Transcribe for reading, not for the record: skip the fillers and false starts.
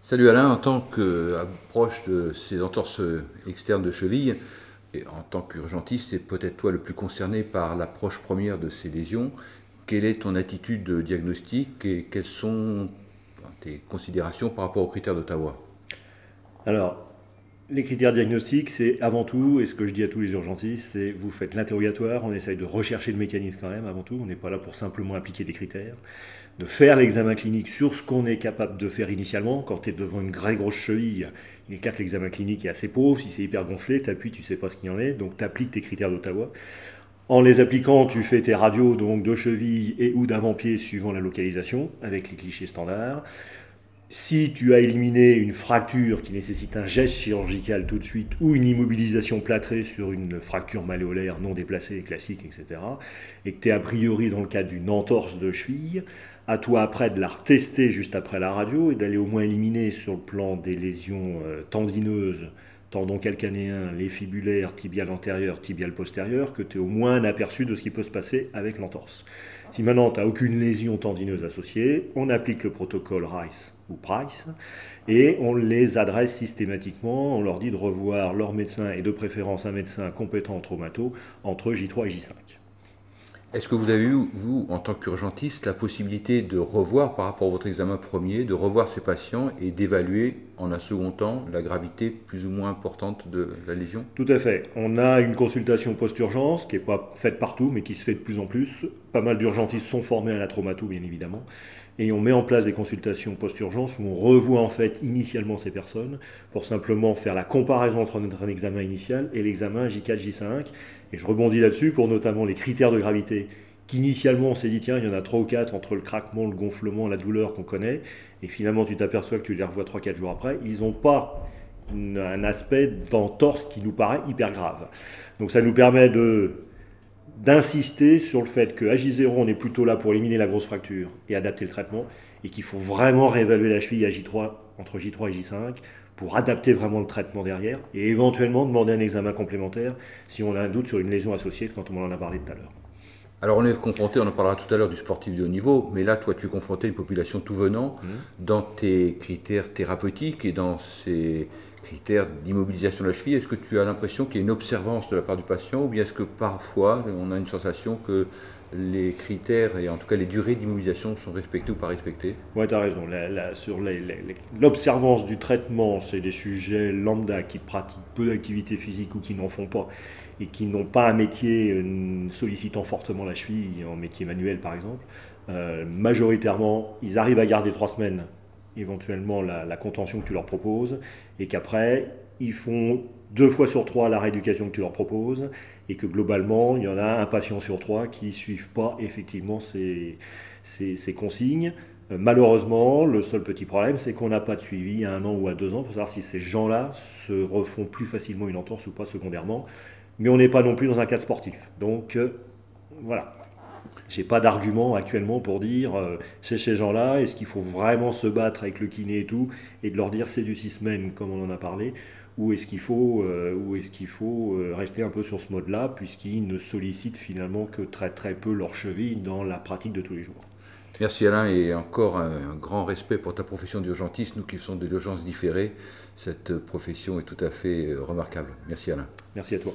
Salut Alain, en tant qu'approche de ces entorses externes de cheville, et en tant qu'urgentiste, c'est peut-être toi le plus concerné par l'approche première de ces lésions. Quelle est ton attitude de diagnostic et quelles sont tes considérations par rapport aux critères d'Ottawa? Alors, les critères diagnostiques, c'est avant tout, et ce que je dis à tous les urgentistes, c'est vous faites l'interrogatoire, on essaye de rechercher le mécanisme quand même avant tout, on n'est pas là pour simplement appliquer des critères, de faire l'examen clinique sur ce qu'on est capable de faire initialement. Quand tu es devant une vraie grosse cheville, il est clair que l'examen clinique est assez pauvre, si c'est hyper gonflé, t'appuies, tu sais pas ce qu'il y en est, donc tu appliques tes critères d'Ottawa. En les appliquant, tu fais tes radios donc de cheville et ou d'avant-pied suivant la localisation, avec les clichés standards. Si tu as éliminé une fracture qui nécessite un geste chirurgical tout de suite ou une immobilisation plâtrée sur une fracture malléolaire non déplacée, classique, etc., et que tu es a priori dans le cadre d'une entorse de cheville, à toi après de la retester juste après la radio et d'aller au moins éliminer sur le plan des lésions tendineuses, tendon calcanéen, les fibulaires, tibial antérieur, tibial postérieur, que tu aies au moins un aperçu de ce qui peut se passer avec l'entorse. Si maintenant tu n'as aucune lésion tendineuse associée, on applique le protocole Rice ou Price et on les adresse systématiquement. On leur dit de revoir leur médecin et de préférence un médecin compétent en traumato entre J3 et J5. Est-ce que vous avez eu, vous, en tant qu'urgentiste, la possibilité de revoir par rapport à votre examen premier, de revoir ces patients et d'évaluer en un second temps la gravité plus ou moins importante de la lésion? Tout à fait. On a une consultation post-urgence qui n'est pas faite partout, mais qui se fait de plus en plus. Pas mal d'urgentistes sont formés à la traumato, bien évidemment. Et on met en place des consultations post-urgence où on revoit en fait initialement ces personnes pour simplement faire la comparaison entre un examen initial et l'examen J4, J5. Et je rebondis là-dessus pour notamment les critères de gravité qu'initialement on s'est dit tiens il y en a 3 ou 4 entre le craquement, le gonflement, la douleur qu'on connaît. Et finalement tu t'aperçois que tu les revois 3-4 jours après. Ils n'ont pas un aspect d'entorse qui nous paraît hyper grave. Donc ça nous permet d'insister sur le fait qu'à J0, on est plutôt là pour éliminer la grosse fracture et adapter le traitement, et qu'il faut vraiment réévaluer la cheville à J3, entre J3 et J5, pour adapter vraiment le traitement derrière, et éventuellement demander un examen complémentaire si on a un doute sur une lésion associée, quand on en a parlé tout à l'heure. Alors on est confronté, on en parlera tout à l'heure du sportif de haut niveau, mais là toi tu es confronté à une population tout venant dans tes critères thérapeutiques et dans ces critères d'immobilisation de la cheville. Est-ce que tu as l'impression qu'il y a une observance de la part du patient ou bien est-ce que parfois on a une sensation que les critères et en tout cas les durées d'immobilisation sont respectées ou pas respectées? Ouais, tu as raison. Sur l'observance du traitement, c'est des sujets lambda qui pratiquent peu d'activité physique ou qui n'en font pas et qui n'ont pas un métier sollicitant fortement la cheville, en métier manuel par exemple. Majoritairement, ils arrivent à garder 3 semaines, éventuellement la contention que tu leur proposes, et qu'après, ils font 2 fois sur 3 la rééducation que tu leur proposes, et que globalement, il y en a un patient sur 3 qui ne suivent pas effectivement ces consignes. Malheureusement, le seul petit problème, c'est qu'on n'a pas de suivi à 1 an ou à 2 ans pour savoir si ces gens-là se refont plus facilement une entorse ou pas secondairement. Mais on n'est pas non plus dans un cadre sportif. Donc voilà. J'ai pas d'argument actuellement pour dire c'est ces gens-là, est-ce qu'il faut vraiment se battre avec le kiné et tout, et de leur dire c'est du 6 semaines comme on en a parlé, ou est-ce qu'il faut rester un peu sur ce mode-là, puisqu'ils ne sollicitent finalement que très très peu leur cheville dans la pratique de tous les jours. Merci Alain et encore un grand respect pour ta profession d'urgentiste, nous qui sommes de l'urgence différée, cette profession est tout à fait remarquable. Merci Alain. Merci à toi.